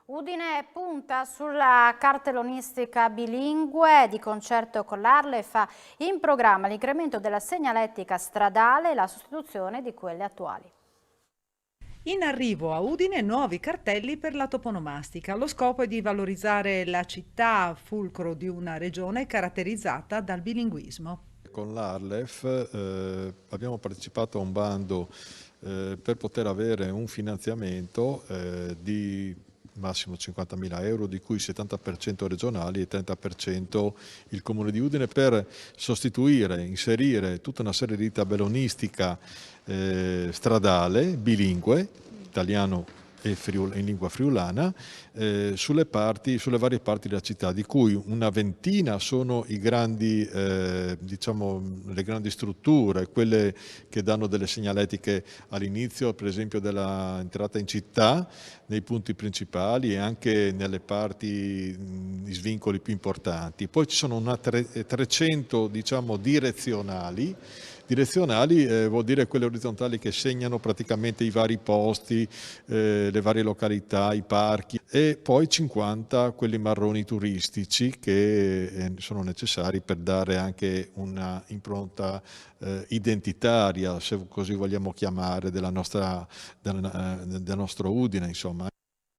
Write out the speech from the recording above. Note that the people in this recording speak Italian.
Udine punta sulla cartellonistica bilingue di concerto con l'Arlef, fa in programma l'incremento della segnaletica stradale e la sostituzione di quelle attuali. In arrivo a Udine nuovi cartelli per la toponomastica. Lo scopo è di valorizzare la città, fulcro di una regione caratterizzata dal bilinguismo. Con l'Arlef abbiamo partecipato a un bando per poter avere un finanziamento di massimo 50.000 euro, di cui 70% regionali e 30% il Comune di Udine, per sostituire, inserire tutta una serie di tabellonistica stradale, bilingue, italiano e in lingua friulana, sulle varie parti della città, di cui una ventina sono i grandi, diciamo, le grandi strutture, quelle che danno delle segnaletiche all'inizio, per esempio dell'entrata in città, nei punti principali e anche nelle parti di svincoli più importanti. Poi ci sono 300, diciamo, direzionali. Direzionali vuol dire quelle orizzontali che segnano praticamente i vari posti, le varie località, i parchi, e poi 50 quelli marroni turistici che sono necessari per dare anche una impronta identitaria, se così vogliamo chiamare, del nostro Udine, insomma.